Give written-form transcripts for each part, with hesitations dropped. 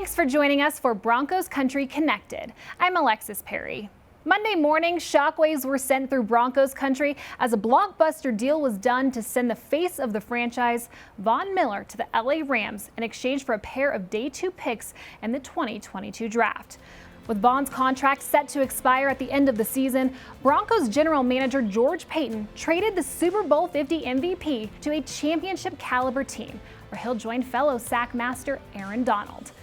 Thanks for joining us for Broncos Country Connected. I'm Alexis Perry. Monday morning, shockwaves were sent through Broncos Country as a blockbuster deal was done to send the face of the franchise, Von Miller, to the LA Rams in exchange for a pair of Day 2 picks in the 2022 draft. With Von's contract set to expire at the end of the season, Broncos general manager George Payton traded the Super Bowl 50 MVP to a championship-caliber team, where he'll join fellow sack master Aaron Donald.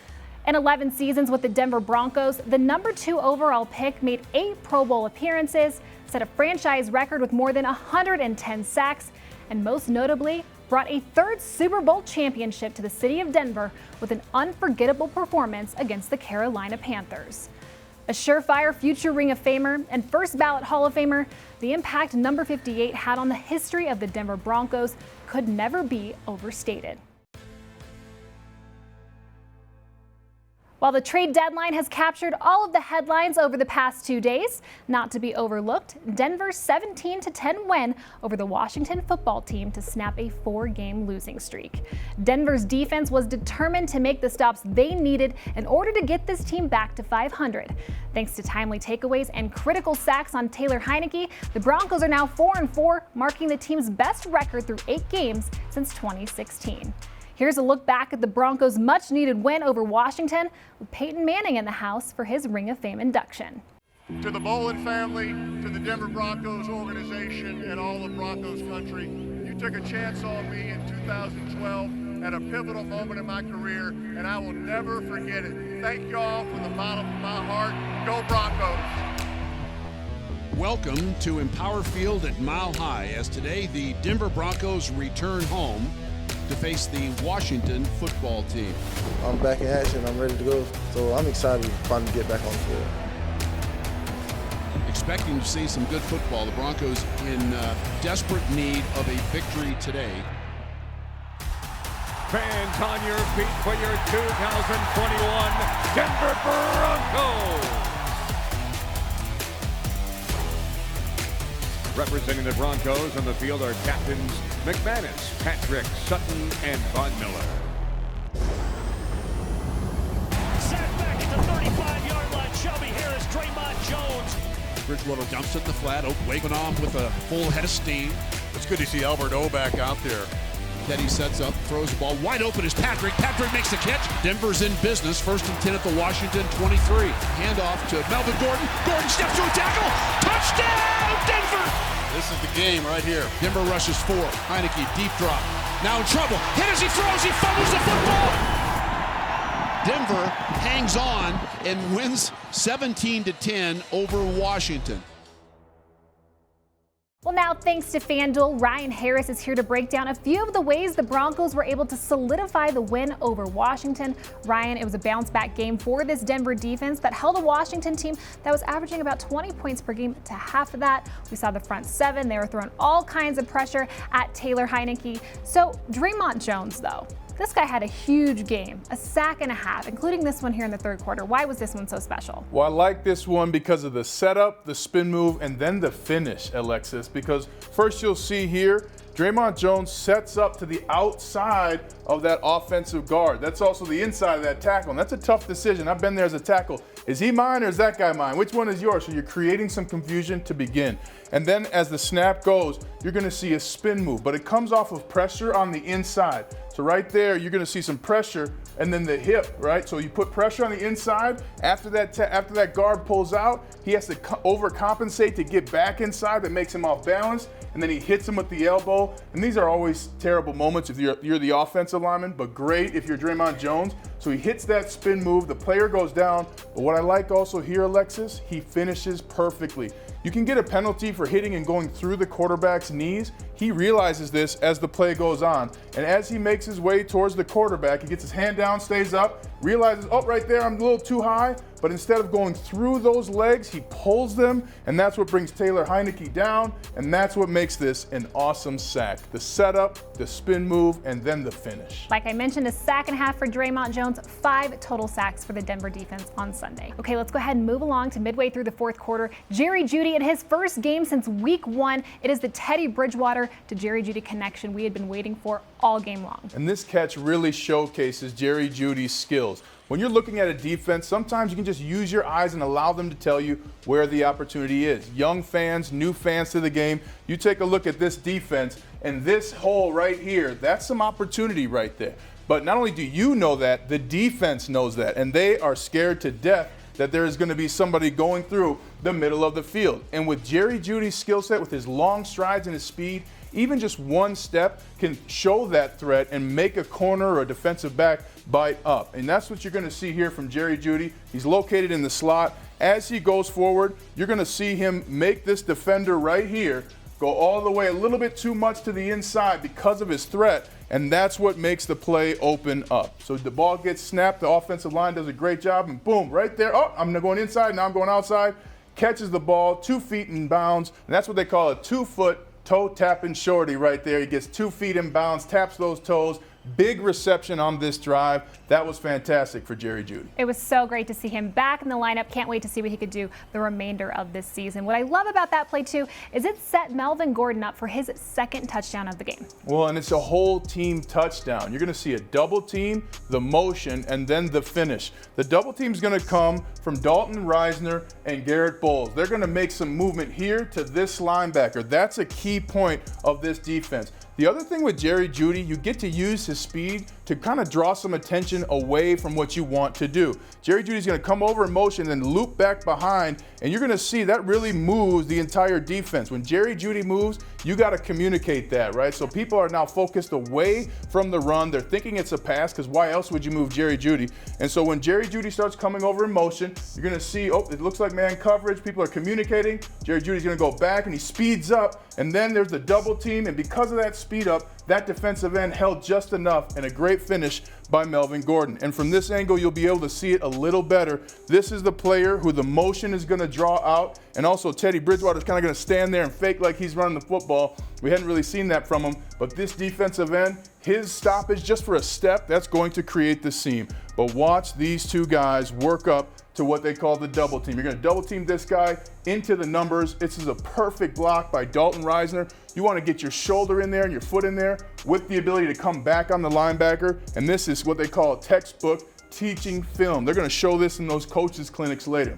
In 11 seasons with the Denver Broncos, the number 2 overall pick made 8 Pro Bowl appearances, set a franchise record with more than 110 sacks, and most notably, brought a 3rd Super Bowl championship to the city of Denver with an unforgettable performance against the Carolina Panthers. A surefire future Ring of Famer and first ballot Hall of Famer, the impact number 58 had on the history of the Denver Broncos could never be overstated. While the trade deadline has captured all of the headlines over the past 2 days, not to be overlooked, Denver's 17-10 win over the Washington football team to snap a 4-game losing streak. Denver's defense was determined to make the stops they needed in order to get this team back to 500. Thanks to timely takeaways and critical sacks on Taylor Heinicke, the Broncos are now 4-4, marking the team's best record through 8 games since 2016. Here's a look back at the Broncos' much-needed win over Washington, with Peyton Manning in the house for his Ring of Fame induction. To the Bolin family, to the Denver Broncos organization, and all of Broncos country, you took a chance on me in 2012 at a pivotal moment in my career, and I will never forget it. Thank y'all from the bottom of my heart. Go Broncos! Welcome to Empower Field at Mile High, as today the Denver Broncos return home to face the Washington football team. I'm back in action. I'm ready to go. So I'm excited to finally get back on the field. Expecting to see some good football. The Broncos in desperate need of a victory today. Fans on your feet for your 2021 Denver Broncos. Representing the Broncos on the field are captains McManus, Patrick, Sutton, and Von Miller. Sacked back at the 35-yard line. Shelby Harris, Draymond Jones. Bridgewater dumps it in the flat. Waking off with a full head of steam. It's good to see Albert O back out there. Teddy sets up, throws the ball. Wide open is Patrick. Patrick makes the catch. Denver's in business. 1st and 10 at the Washington 23. Handoff to Melvin Gordon. Gordon steps to a tackle. Touchdown, Denver! This is the game right here. Denver rushes 4. Heinicke, deep drop. Now in trouble. Hit as he throws. He fumbles the football. Denver hangs on and wins 17-10 over Washington. Well, now, thanks to FanDuel, Ryan Harris is here to break down a few of the ways the Broncos were able to solidify the win over Washington. Ryan, it was a bounce-back game for this Denver defense that held a Washington team that was averaging about 20 points per game to half of that. We saw the front 7. They were throwing all kinds of pressure at Taylor Heinicke. So, Draymond Jones, though. This guy had a huge game, a sack and a half, including this one here in the 3rd quarter. Why was this one so special? Well, I like this one because of the setup, the spin move, and then the finish, Alexis. Because first you'll see here, Draymond Jones sets up to the outside of that offensive guard. That's also the inside of that tackle, and that's a tough decision. I've been there as a tackle. Is he mine or is that guy mine? Which one is yours? So you're creating some confusion to begin. And then as the snap goes, you're going to see a spin move, but it comes off of pressure on the inside. So right there, you're going to see some pressure and then the hip, right? So you put pressure on the inside. After that guard pulls out, he has to overcompensate to get back inside. That makes him off balance. And then he hits him with the elbow. And these are always terrible moments if you're the offensive lineman, but great if you're Draymond Jones. So he hits that spin move. The player goes down. But what I like also here, Alexis, he finishes perfectly. You can get a penalty for hitting and going through the quarterback's knees. He realizes this as the play goes on. And as he makes his way towards the quarterback, he gets his hand down, stays up, realizes, oh, right there, I'm a little too high. But instead of going through those legs, he pulls them, and that's what brings Taylor Heinicke down, and that's what makes this an awesome sack. The setup, the spin move, and then the finish. Like I mentioned, a sack and a half for Draymond Jones, 5 total sacks for the Denver defense on Sunday. Okay, let's go ahead and move along to midway through the 4th quarter. Jerry Jeudy in his first game since week 1. It is the Teddy Bridgewater to Jerry Jeudy connection we had been waiting for all game long. And this catch really showcases Jerry Jeudy's skills. when you're looking at a defense, sometimes you can just use your eyes and allow them to tell you where the opportunity is. Young fans, new fans to the game, you take a look at this defense and this hole right here, that's some opportunity right there. But not only do you know that, the defense knows that, and they are scared to death that there is going to be somebody going through the middle of the field. And with Jerry Jeudy's skill set, with his long strides and his speed, even just one step can show that threat and make a corner or a defensive back bite up. And that's what you're going to see here from Jerry Jeudy. He's located in the slot. As he goes forward, you're going to see him make this defender right here go all the way a little bit too much to the inside because of his threat, and that's what makes the play open up. So the ball gets snapped, the offensive line does a great job, and boom, right there, oh, I'm going inside, now I'm going outside, catches the ball 2 feet in bounds, and that's what they call a 2-foot toe tapping shorty right there. He gets 2 feet in bounds, taps those toes. Big reception on this drive. That was fantastic for Jerry Jeudy. It was so great to see him back in the lineup. Can't wait to see what he could do the remainder of this season. What I love about that play, too, is it set Melvin Gordon up for his second touchdown of the game. Well, and it's a whole team touchdown. You're going to see a double team, the motion, and then the finish. The double team is going to come from Dalton Risner and Garrett Bowles. They're going to make some movement here to this linebacker. That's a key point of this defense. The other thing with Jerry Jeudy, you get to use his speed to kind of draw some attention away from what you want to do. Jerry Jeudy's going to come over in motion and loop back behind, and you're going to see that really moves the entire defense. When Jerry Jeudy moves, you got to communicate that, right? So people are now focused away from the run. They're thinking it's a pass, because why else would you move Jerry Jeudy? And so when Jerry Jeudy starts coming over in motion, you're going to see, oh, it looks like man coverage. People are communicating. Jerry Jeudy's going to go back, and he speeds up, and then there's the double team, and because of that speed up, that defensive end held just enough, and a great finish by Melvin Gordon. And from this angle, you'll be able to see it a little better. This is the player who the motion is going to draw out, and also Teddy Bridgewater is kind of going to stand there and fake like he's running the football. We hadn't really seen that from him, but this defensive end, his stoppage just for a step, that's going to create the seam. But watch these two guys work up to what they call the double team. You're going to double team this guy into the numbers. This is a perfect block by Dalton Risner. You want to get your shoulder in there and your foot in there with the ability to come back on the linebacker. And this is what they call a textbook teaching film. They're going to show this in those coaches' clinics later.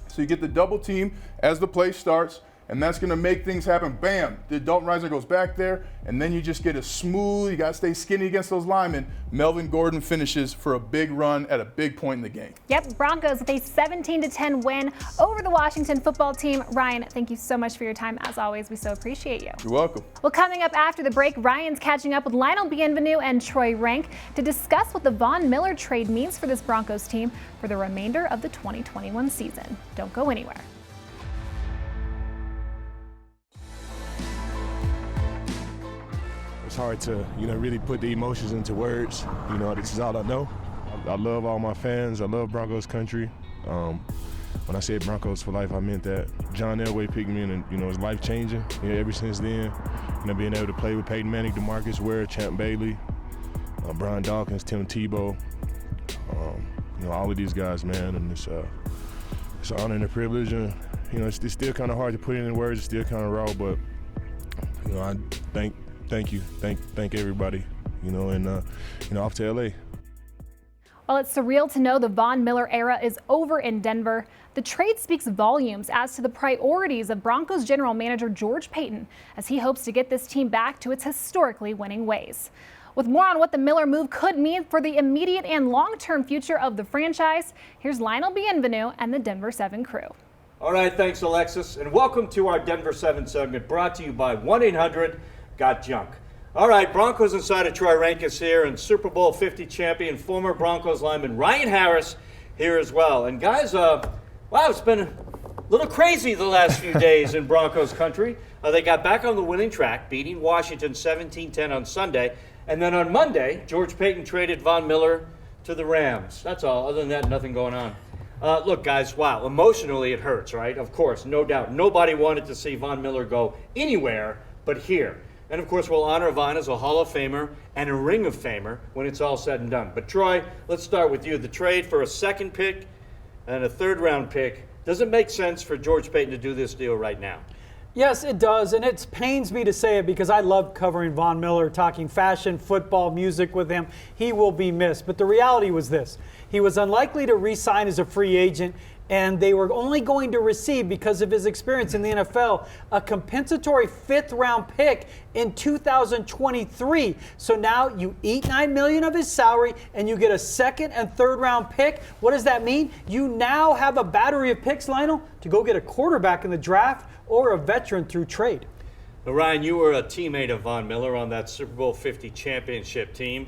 So you get the double team as the play starts, and that's going to make things happen. Bam! The Dalton Risner goes back there, and then you just get a smooth, you got to stay skinny against those linemen. Melvin Gordon finishes for a big run at a big point in the game. Yep, Broncos with a 17-10 win over the Washington football team. Ryan, thank you so much for your time. As always, we so appreciate you. You're welcome. Well, coming up after the break, Ryan's catching up with Lionel Bienvenu and Troy Renck to discuss what the Von Miller trade means for this Broncos team for the remainder of the 2021 season. Don't go anywhere. It's hard to, really put the emotions into words. This is all I know. I love all my fans. I love Broncos country. When I said Broncos for life, I meant that. John Elway picked me in, and it's life-changing. Ever since then, being able to play with Peyton Manning, DeMarcus Ware, Champ Bailey, Brian Dawkins, Tim Tebow, all of these guys, man, and it's an honor and a privilege. And it's still kind of hard to put it in words. It's still kind of raw, but I thank you, thank everybody, and off to LA. Well, it's surreal to know the Von Miller era is over in Denver. The trade speaks volumes as to the priorities of Broncos general manager George Payton, as he hopes to get this team back to its historically winning ways. With more on what the Miller move could mean for the immediate and long-term future of the franchise, here's Lionel Bienvenu and the Denver 7 crew. All right, thanks, Alexis, and welcome to our Denver 7 segment, brought to you by 1-800-GOT-JUNK. All right, Broncos Insider Troy Renck is here, and Super Bowl 50 champion, former Broncos lineman Ryan Harris here as well. And guys, wow, it's been a little crazy the last few days in Broncos country. They got back on the winning track, beating Washington 17-10 on Sunday. And then on Monday, George Payton traded Von Miller to the Rams. That's all. Other than that, nothing going on. Look, guys, wow, emotionally it hurts, right? Of course, no doubt. Nobody wanted to see Von Miller go anywhere but here. And, of course, we'll honor Von as a Hall of Famer and a Ring of Famer when it's all said and done. But, Troy, let's start with you. The trade for a second pick and a third-round pick. Does it make sense for George Payton to do this deal right now? Yes, it does, and it pains me to say it because I love covering Von Miller, talking fashion, football, music with him. He will be missed. But the reality was this. He was unlikely to re-sign as a free agent, and they were only going to receive, because of his experience in the NFL, a compensatory 5th-round pick in 2023. So now you eat $9 million of his salary, and you get a 2nd and 3rd-round pick. What does that mean? You now have a battery of picks, Lionel, to go get a quarterback in the draft or a veteran through trade. Now, Ryan, you were a teammate of Von Miller on that Super Bowl 50 championship team.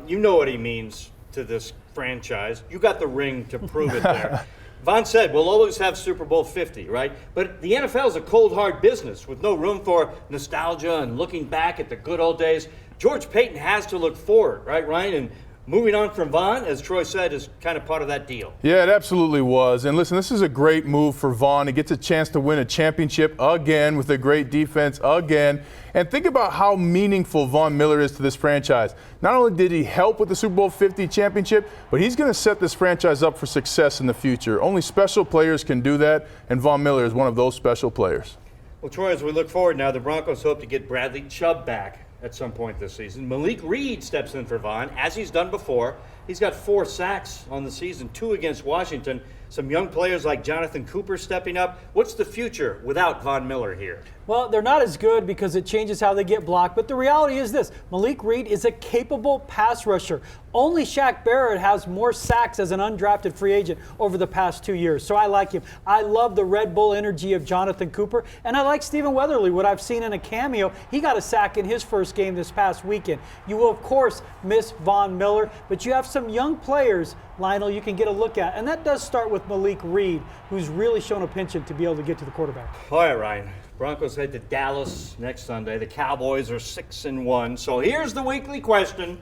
You know what he means to this franchise. You got the ring to prove it there. Von said, we'll always have Super Bowl 50, right? But the NFL is a cold, hard business with no room for nostalgia and looking back at the good old days. George Payton has to look forward, right, Ryan? And moving on from Von, as Troy said, is kind of part of that deal. Yeah, it absolutely was. And listen, this is a great move for Von. He gets a chance to win a championship again with a great defense again. And think about how meaningful Von Miller is to this franchise. Not only did he help with the Super Bowl 50 championship, but he's going to set this franchise up for success in the future. Only special players can do that, and Von Miller is one of those special players. Well, Troy, as we look forward now, the Broncos hope to get Bradley Chubb back at some point this season. Malik Reed steps in for Von, as he's done before. He's got 4 sacks on the season, 2 against Washington. Some young players like Jonathan Cooper stepping up. What's the future without Von Miller here? Well, they're not as good because it changes how they get blocked, but the reality is this. Malik Reed is a capable pass rusher. Only Shaq Barrett has more sacks as an undrafted free agent over the past 2 years, so I like him. I love the Red Bull energy of Jonathan Cooper, and I like Stephen Weatherly, what I've seen in a cameo. He got a sack in his first game this past weekend. You will, of course, miss Von Miller, but you have some young players, Lionel, you can get a look at, and that does start with Malik Reed, who's really shown a penchant to be able to get to the quarterback. All right, Ryan. Broncos head to Dallas next Sunday. The Cowboys are 6-1. So here's the weekly question.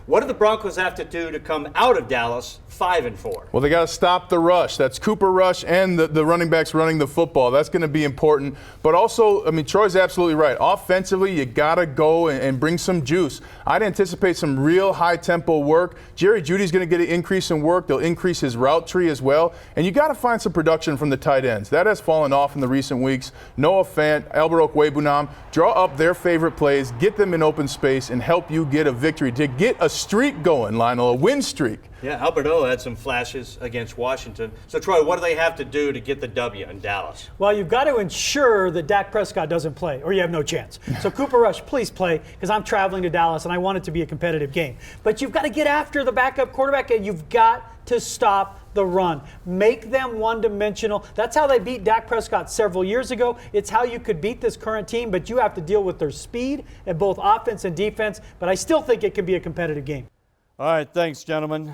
What do the Broncos have to do to come out of Dallas 5-4? Well, they got to stop the rush. That's Cooper Rush and the running backs running the football. That's going to be important. But also, I mean, Troy's absolutely right. Offensively, you got to go and bring some juice. I'd anticipate some real high-tempo work. Jerry Jeudy's going to get an increase in work. They'll increase his route tree as well. And you got to find some production from the tight ends. That has fallen off in the recent weeks. Noah Fant, Albert Okwuegbunam, draw up their favorite plays, get them in open space, and help you get a victory. To get a streak going, Lionel, a win streak. Yeah, Albert O had some flashes against Washington. So, Troy, what do they have to do to get the W in Dallas? Well, you've got to ensure that Dak Prescott doesn't play, or you have no chance. So, Cooper Rush, please play, because I'm traveling to Dallas, and I want it to be a competitive game. But you've got to get after the backup quarterback, and you've got to stop the run. Make them one-dimensional. That's how they beat Dak Prescott several years ago. It's how you could beat this current team, but you have to deal with their speed at both offense and defense. But I still think it can be a competitive game. All right, thanks, gentlemen.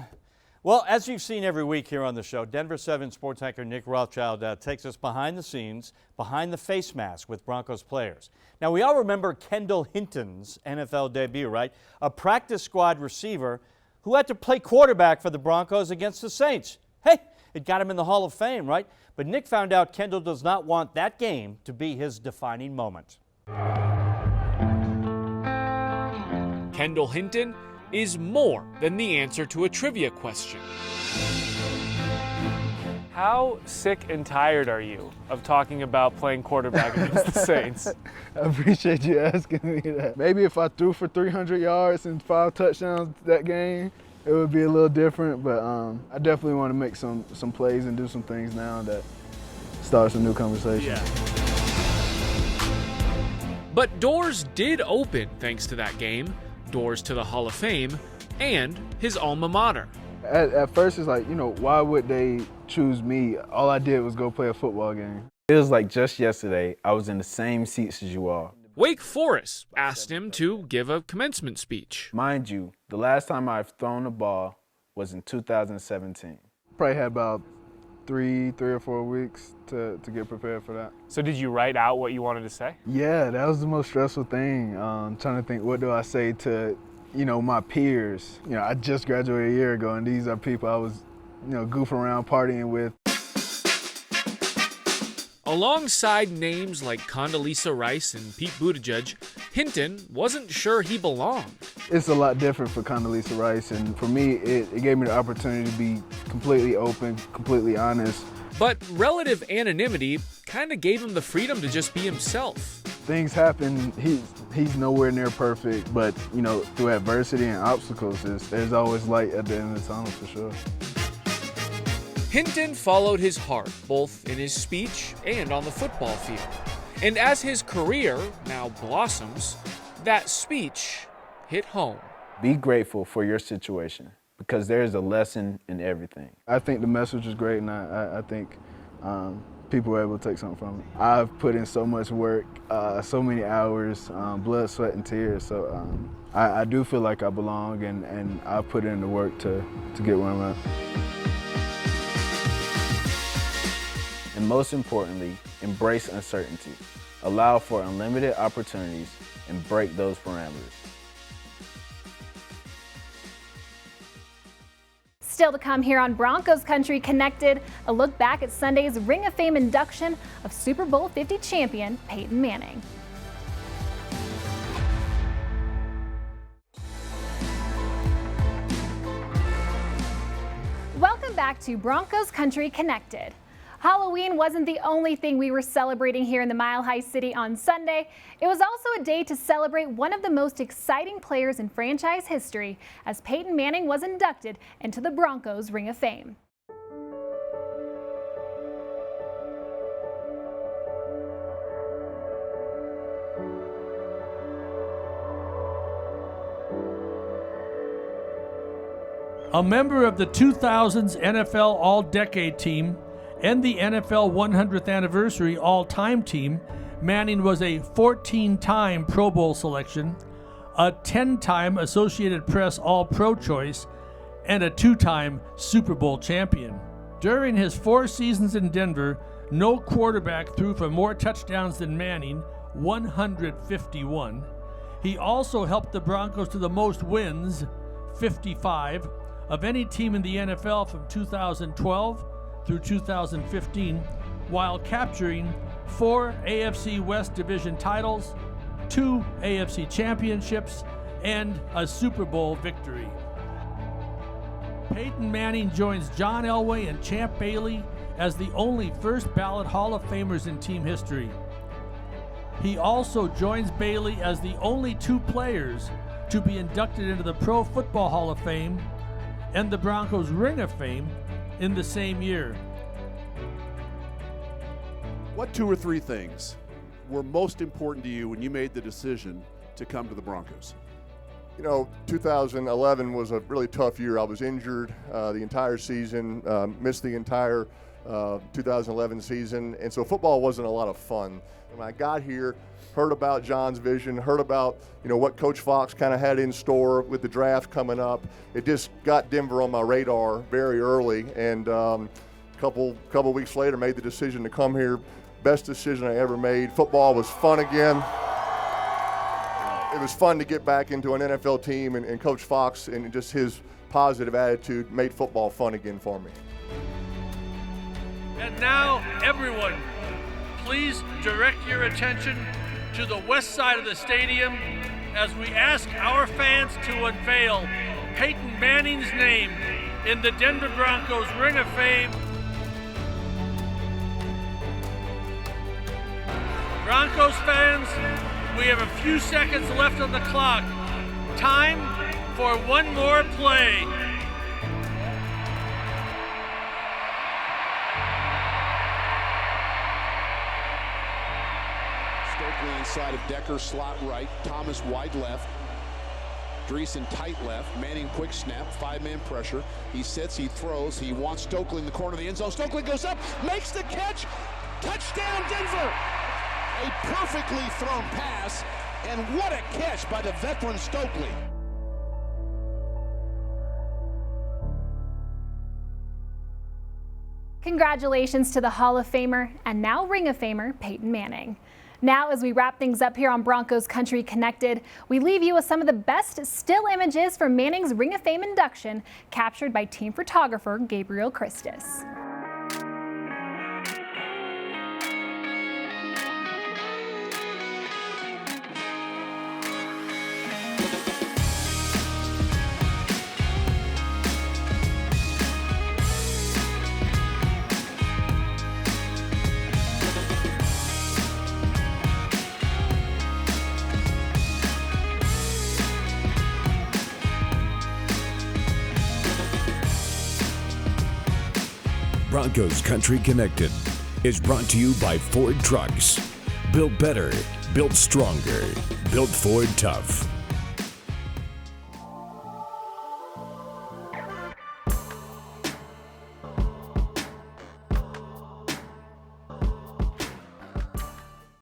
Well, as you've seen every week here on the show, Denver 7 sports anchor Nick Rothschild takes us behind the scenes, behind the face mask with Broncos players. Now, we all remember Kendall Hinton's NFL debut, right? A practice squad receiver who had to play quarterback for the Broncos against the Saints. Hey, it got him in the Hall of Fame, right? But Nick found out Kendall does not want that game to be his defining moment. Kendall Hinton is more than the answer to a trivia question. How sick and tired are you of talking about playing quarterback against the Saints? I appreciate you asking me that. Maybe if I threw for 300 yards and 5 touchdowns that game, it would be a little different, but I definitely want to make some plays and do some things now that starts a new conversation. Yeah. But doors did open thanks to that game. Doors to the Hall of Fame and his alma mater. At first, it's like, why would they choose me? All I did was go play a football game. It was like just yesterday, I was in the same seats as you all. Wake Forest asked him to give a commencement speech. Mind you, the last time I've thrown a ball was in 2017. Probably had about three or 4 weeks to get prepared for that. So did you write out what you wanted to say? Yeah, that was the most stressful thing. Trying to think, what do I say to, my peers? I just graduated a year ago, and these are people I was, goofing around partying with. Alongside names like Condoleezza Rice and Pete Buttigieg, Hinton wasn't sure he belonged. It's a lot different for Condoleezza Rice, and for me, it gave me the opportunity to be completely open, completely honest. But relative anonymity kind of gave him the freedom to just be himself. things happen. He's nowhere near perfect, but you know, through adversity and obstacles, there's always light at the end of the tunnel for sure. Hinton followed his heart, both in his speech and on the football field. And as his career now blossoms, that speech hit home. Be grateful for your situation, because there's a lesson in everything. I think the message was great, and I think people were able to take something from it. I've put in so much work, so many hours, blood, sweat, and tears, so I do feel like I belong, and I put in the work to get where I'm at. And most importantly, embrace uncertainty. Allow for unlimited opportunities and break those parameters. Still to come here on Broncos Country Connected, a look back at Sunday's Ring of Fame induction of Super Bowl 50 champion Peyton Manning. Welcome back to Broncos Country Connected. Halloween wasn't the only thing we were celebrating here in the Mile High City on Sunday. It was also a day to celebrate one of the most exciting players in franchise history, as Peyton Manning was inducted into the Broncos Ring of Fame. A member of the 2000s NFL All-Decade Team and the NFL 100th Anniversary All-Time Team, Manning was a 14-time Pro Bowl selection, a 10-time Associated Press All-Pro choice, and a 2-time Super Bowl champion. During his 4 seasons in Denver, no quarterback threw for more touchdowns than Manning, 151. He also helped the Broncos to the most wins, 55, of any team in the NFL from 2012 through 2015, while capturing 4 AFC West Division titles, 2 AFC championships, and a Super Bowl victory. Peyton Manning joins John Elway and Champ Bailey as the only first ballot Hall of Famers in team history. He also joins Bailey as the only 2 players to be inducted into the Pro Football Hall of Fame and the Broncos Ring of Fame in the same year. What 2 or 3 things were most important to you when you made the decision to come to the Broncos? You know, 2011 was a really tough year. I was injured the entire season, missed the entire 2011 season, and so football wasn't a lot of fun. When I got here, heard about John's vision, heard about, you know, what Coach Fox kind of had in store with the draft coming up. It just got Denver on my radar very early, and couple weeks later made the decision to come here. Best decision I ever made. Football was fun again. It was fun to get back into an NFL team, and Coach Fox and just his positive attitude made football fun again for me. And now, everyone, please direct your attention to the west side of the stadium as we ask our fans to unveil Peyton Manning's name in the Denver Broncos Ring of Fame. Broncos fans, we have a few seconds left on the clock. Time for one more play. Stokely inside of Decker, slot right. Thomas wide left. Dreesen tight left. Manning quick snap, 5-man pressure. He sits, he throws. He wants Stokely in the corner of the end zone. Stokely goes up, makes the catch. Touchdown, Denver! A perfectly thrown pass, and what a catch by the veteran Stokely. Congratulations to the Hall of Famer and now Ring of Famer Peyton Manning. Now, as we wrap things up here on Broncos Country Connected, we leave you with some of the best still images from Manning's Ring of Fame induction, captured by team photographer Gabriel Christus. Broncos Country Connected is brought to you by Ford Trucks. Built better, built stronger, built Ford tough.